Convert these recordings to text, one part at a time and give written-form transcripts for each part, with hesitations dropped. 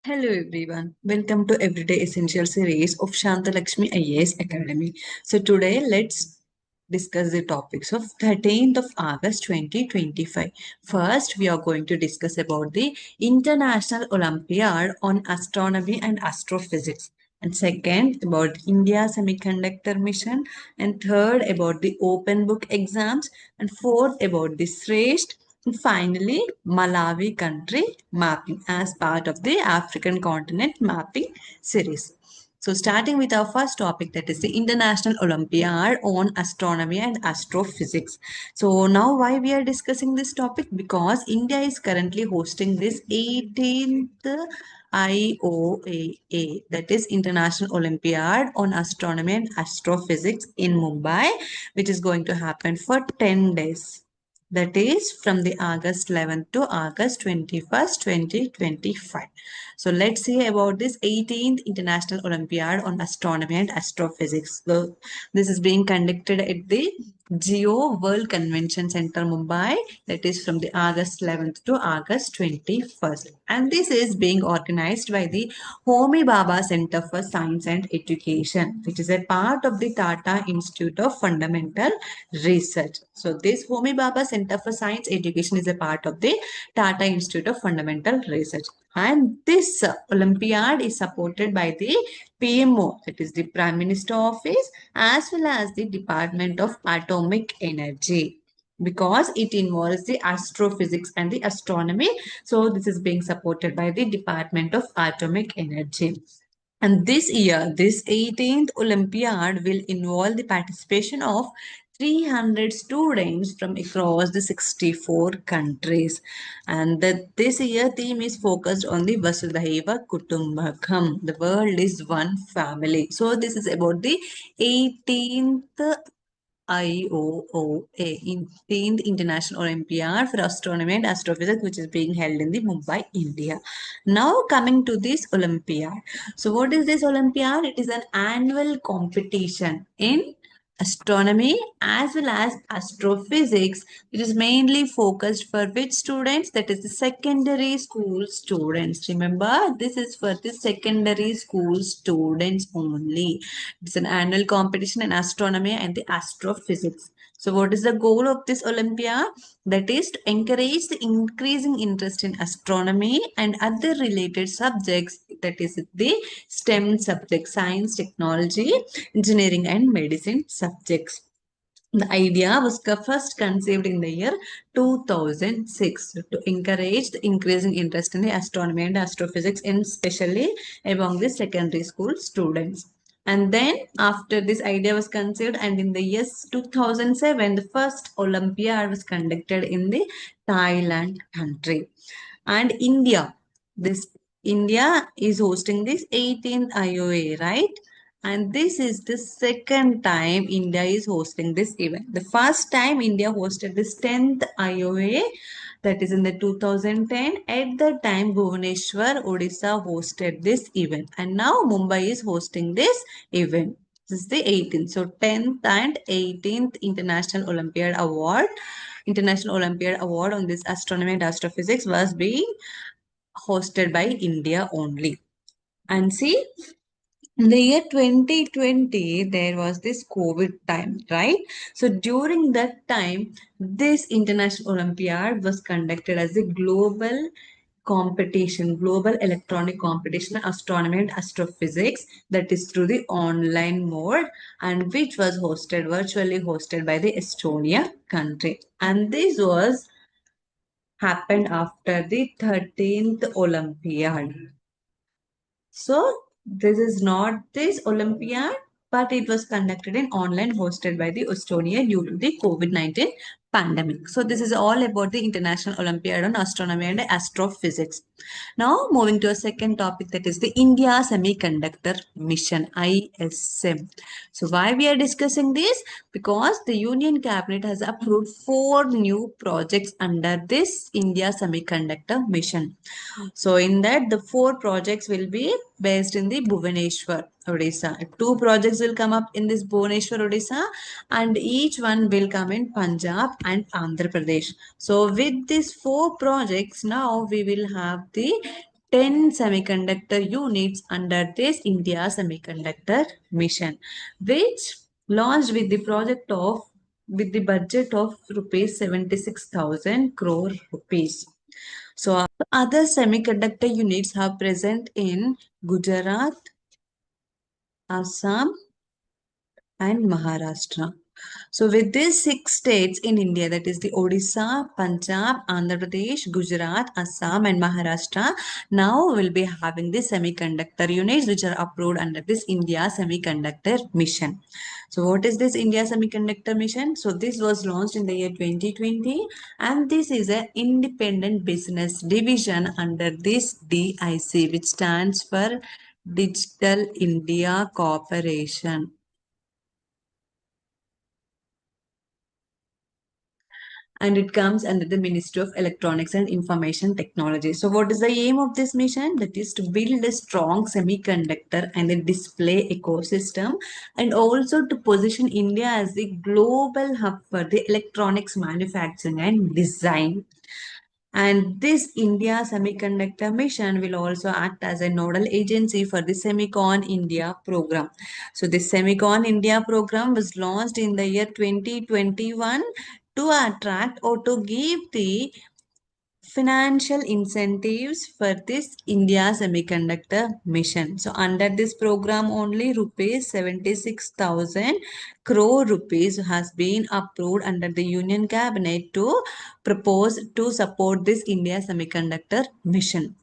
Hello everyone, welcome to Everyday Essential series of Shantha Lakshmi IAS Academy. So today let's discuss the topics of 13th of August 2025. First, we are going to discuss about the International Olympiad on Astronomy and Astrophysics. And second, about India Semiconductor Mission. And third, about the open book exams. And fourth, about the Shrestha. And finally, Malawi country mapping as part of the African continent mapping series. So starting with our first topic, that is the International Olympiad on Astronomy and Astrophysics. So now why we are discussing this topic? Because India is currently hosting this 18th IOAA, that is International Olympiad on Astronomy and Astrophysics in Mumbai, which is going to happen for 10 days. That is from the August 11th to August 21st, 2025. So let's see about this 18th International Olympiad on Astronomy and Astrophysics. So this is being conducted at the Geo World Convention Center, Mumbai. That is from the August 11th to August 21st. And this is being organized by the Homi Bhabha Center for Science and Education, which is a part of the Tata Institute of Fundamental Research. So this Homi Bhabha Center for Science Education is a part of the Tata Institute of Fundamental Research. And this Olympiad is supported by the PMO, that is the Prime Minister Office, as well as the Department of Atomic Energy, because it involves the astrophysics and the astronomy. So this is being supported by the Department of Atomic Energy. And this year, this 18th Olympiad will involve the participation of 300 students from across the 64 countries. And this year theme is focused on the Vasudhaiva Kutumbakam. The world is one family. So this is about the 18th IOOA, 18th International Olympiad for Astronomy and Astrophysics, which is being held in the Mumbai, India. Now coming to this Olympiad. So what is this Olympiad? It is an annual competition in astronomy as well as astrophysics. It is mainly focused for which students? That is the secondary school students. Remember, this is for the secondary school students only. It's an annual competition in astronomy and the astrophysics. So what is the goal of this Olympia? That is to encourage the increasing interest in astronomy and other related subjects, that is the STEM subjects, science, technology, engineering and medicine subjects. The idea was first conceived in the year 2006 to encourage the increasing interest in the astronomy and astrophysics, especially among the secondary school students. And then after this idea was conceived, and in the year 2007, the first Olympiad was conducted in the Thailand country. And India is hosting this 18th IOA, right? And this is the second time India is hosting this event. The first time India hosted this 10th IOA, that is in the 2010. At the time, Bhubaneswar, Odisha hosted this event. And now Mumbai is hosting this event. This is the 18th. So 10th and 18th International Olympiad Award on this astronomy and astrophysics was being hosted by India only. And see, in the year 2020, there was this COVID time, right? So during that time, this International Olympiad was conducted as a global competition, global electronic competition, astronomy and astrophysics, that is through the online mode, and which was virtually hosted by the Estonia country. And this was happened after the 13th Olympiad. So this is not this Olympiad, but it was conducted in online, hosted by the Estonia due to the COVID-19 pandemic. So this is all about the International Olympiad on Astronomy and Astrophysics. Now moving to a second topic, that is the India Semiconductor Mission, ISM. So why we are discussing this? Because the Union Cabinet has approved 4 new projects under this India Semiconductor Mission. So in that, the 4 projects will be based in the Bhubaneswar, Odisha. 2 projects will come up in this Bhubaneswar, Odisha, and each one will come in Punjab and Andhra Pradesh. So with these 4 projects, now we will have the 10 semiconductor units under this India Semiconductor Mission, which launched with the project of with the budget of rupees 76,000 crore rupees. So other semiconductor units are present in Gujarat, Assam, and Maharashtra. So with these 6 states in India, that is the Odisha, Punjab, Andhra Pradesh, Gujarat, Assam, and Maharashtra, now will be having the semiconductor units which are approved under this India Semiconductor Mission. So what is this India Semiconductor Mission? So this was launched in the year 2020, and this is an independent business division under this DIC, which stands for Digital India Corporation. And it comes under the Ministry of Electronics and Information Technology. So what is the aim of this mission? That is to build a strong semiconductor and a display ecosystem, and also to position India as the global hub for the electronics manufacturing and design. And this India Semiconductor Mission will also act as a nodal agency for the Semicon India program. So the Semicon India program was launched in the year 2021 to attract or to give the financial incentives for this India Semiconductor Mission. So under this program only rupees 76,000 crore rupees has been approved under the Union Cabinet to propose to support this India Semiconductor Mission.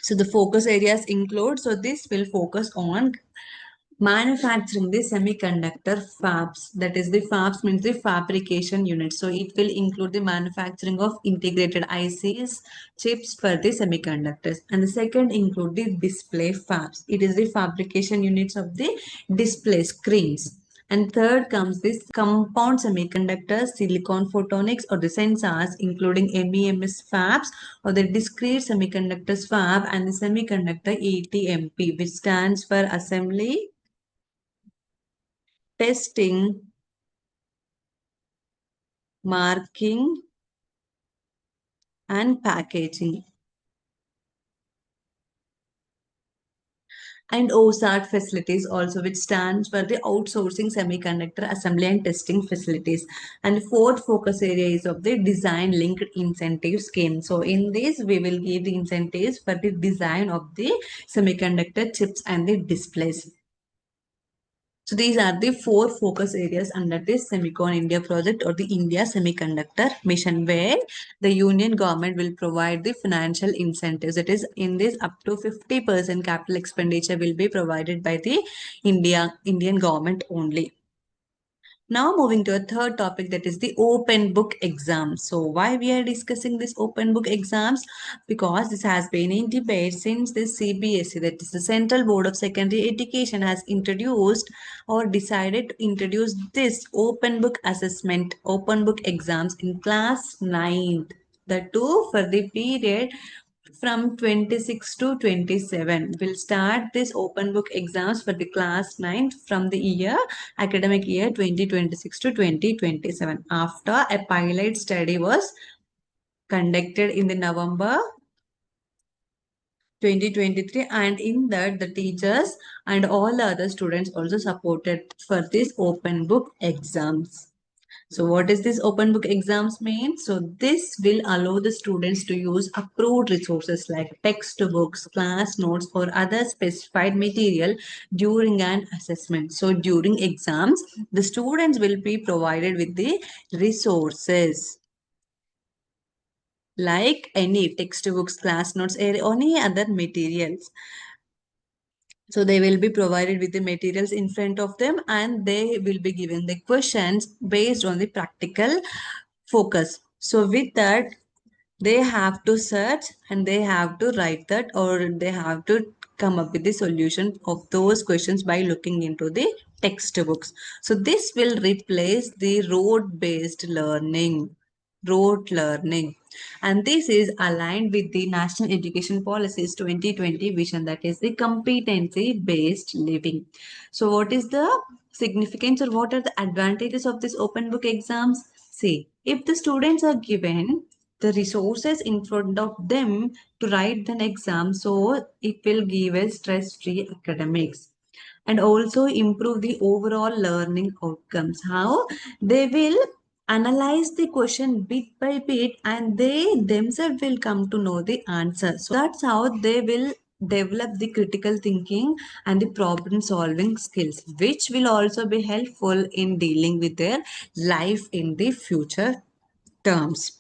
So the focus areas include, so this will focus on manufacturing the semiconductor fabs. That is, the fabs means the fabrication unit. So it will include the manufacturing of integrated ICs, chips for the semiconductors. And the second include the display fabs. It is the fabrication units of the display screens. And third comes this compound semiconductors, silicon photonics or the sensors, including MEMS fabs or the discrete semiconductors fab, and the semiconductor ATMP, which stands for assembly, testing, marking, and packaging. And OSAT facilities also, which stands for the outsourcing semiconductor assembly and testing facilities. And fourth focus area is of the design linked incentive scheme. So in this, we will give the incentives for the design of the semiconductor chips and the displays. So these are the 4 focus areas under this Semicon India project or the India Semiconductor Mission, where the union government will provide the financial incentives. It is in this up to 50% capital expenditure will be provided by the Indian government only. Now moving to a third topic, that is the open book exams. So why we are discussing this open book exams? Because this has been in debate since the CBSE, that is the Central Board of Secondary Education, has introduced or decided to introduce this open book assessment, open book exams in class 9th. The two for the period from 26 to 27. We'll start this open book exams for the class 9 from the academic year 2026 to 2027. After a pilot study was conducted in the November 2023, and in that the teachers and all the other students also supported for this open book exams. So what does this open book exams mean? So this will allow the students to use approved resources like textbooks, class notes or other specified material during an assessment. So during exams, the students will be provided with the resources like any textbooks, class notes, or any other materials. So they will be provided with the materials in front of them, and they will be given the questions based on the practical focus. So with that, they have to search and they have to write that, or they have to come up with the solution of those questions by looking into the textbooks. So this will replace the rote learning, and this is aligned with the National Education Policies 2020 vision, that is the competency based living. So what is the significance or what are the advantages of this open book exams? See, if the students are given the resources in front of them to write an exam, so it will give a stress-free academics and also improve the overall learning outcomes. How they will analyze the question bit by bit and they themselves will come to know the answer. So that's how they will develop the critical thinking and the problem solving skills, which will also be helpful in dealing with their life in the future terms.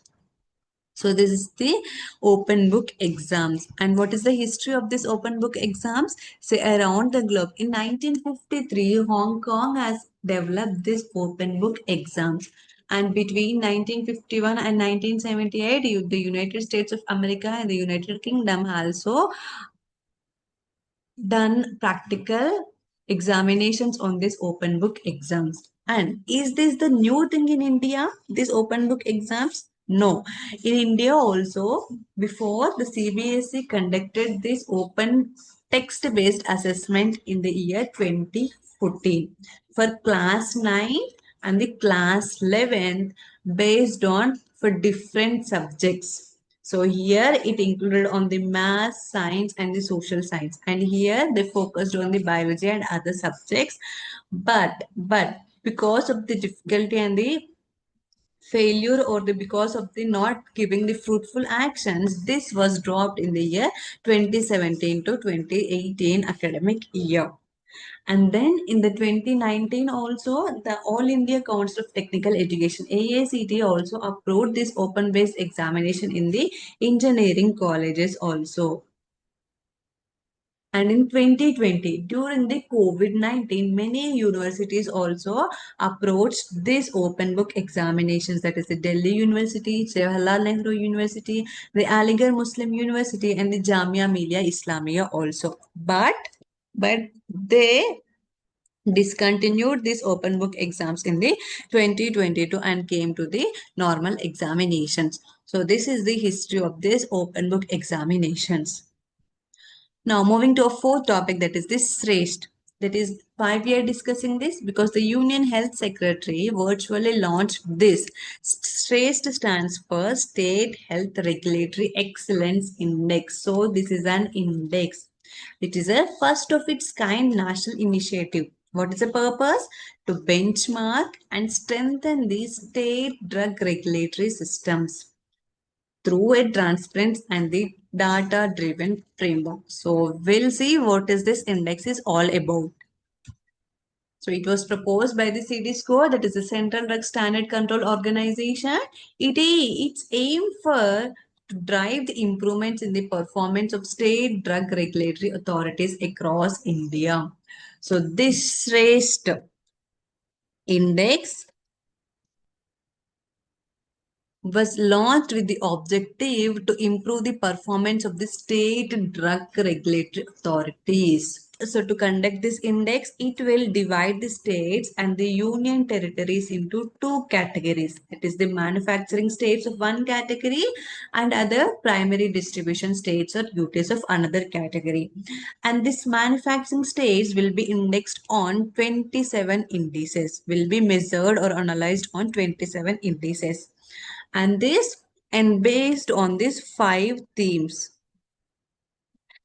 So this is the open book exams. And what is the history of this open book exams? Say around the globe. In 1953, Hong Kong has developed this open book exams. And between 1951 and 1978, the United States of America and the United Kingdom also done practical examinations on this open book exams. And is this the new thing in India, this open book exams? No. In India also, before the CBSE conducted this open text-based assessment in the year 2014 for class 9 and the class 11 based on for different subjects. So here it included on the math, science and the social science. And here they focused on the biology and other subjects. But because of the difficulty and the failure or the because of the not giving the fruitful actions, this was dropped in the year 2017 to 2018 academic year. And then in the 2019 also, the All India Council of Technical Education, AICTE, also approved this open-based examination in the engineering colleges also. And in 2020, during the COVID-19, many universities also approached this open book examinations. That is the Delhi University, Jawaharlal Nehru University, the Aligarh Muslim University, and the Jamia Millia Islamia also. But they discontinued these open book exams in the 2022 and came to the normal examinations. So this is the history of this open book examinations. Now moving to a fourth topic, that is this Shrestha. That is why we are discussing this, because the Union Health Secretary virtually launched this. Shrestha stands for State Health Regulatory Excellence Index. So this is an index. It is a first of its kind national initiative. What is the purpose? To benchmark and strengthen the state drug regulatory systems through a transparent and the data driven framework. So we'll see what is this index is all about. So it was proposed by the CD score, that is the Central Drug Standard Control Organization. Its aim for to drive the improvements in the performance of state drug regulatory authorities across India. So this Shrestha index was launched with the objective to improve the performance of the state drug regulatory authorities. So to conduct this index, it will divide the states and the union territories into two categories. It is the manufacturing states of one category and other primary distribution states or UTs of another category. And this manufacturing states will be indexed on 27 indices, will be measured or analyzed on 27 indices. And based on these 5 themes,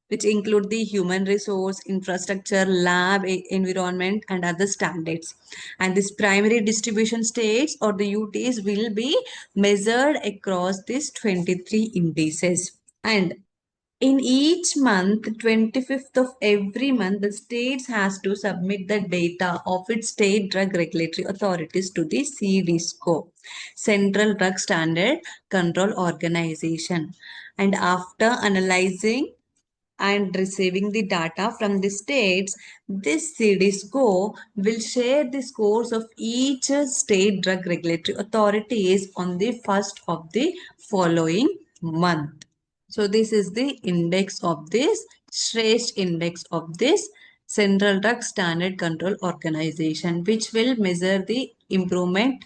which include the human resource, infrastructure, lab, environment, and other standards. And this primary distribution states or the UTs will be measured across these 23 indices. And in each month, 25th of every month, the states has to submit the data of its state drug regulatory authorities to the CDSCO, Central Drug Standard Control Organization. And after analyzing and receiving the data from the states, this CDSCO will share the scores of each state drug regulatory authorities on the first of the following month. So this is the index of this, Shrestha index of this Central Drug Standard Control Organization, which will measure the improvement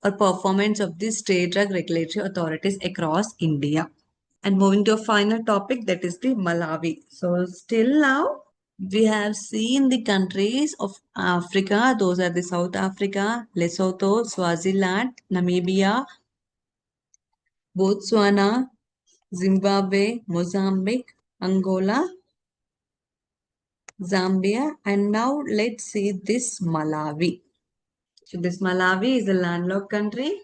or performance of the state drug regulatory authorities across India. And moving to a final topic, that is the Malawi. So still now we have seen the countries of Africa. Those are the South Africa, Lesotho, Swaziland, Namibia, Botswana, Zimbabwe, Mozambique, Angola, Zambia, and now let's see this Malawi. So this Malawi is a landlocked country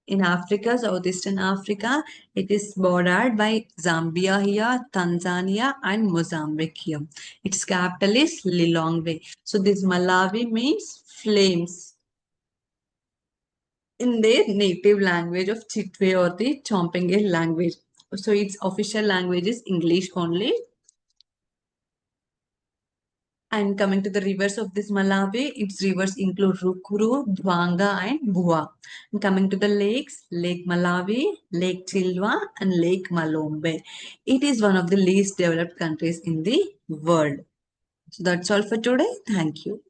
in Africa, Southeastern Africa. It is bordered by Zambia here, Tanzania, and Mozambique here. Its capital is Lilongwe. So this Malawi means flames in their native language of Chitwe or the Chompenge language. So its official language is English only. And coming to the rivers of this Malawi, its rivers include Rukuru, Dwanga, and Bua. And coming to the lakes, Lake Malawi, Lake Chilwa, and Lake Malombe. It is one of the least developed countries in the world. So that's all for today. Thank you.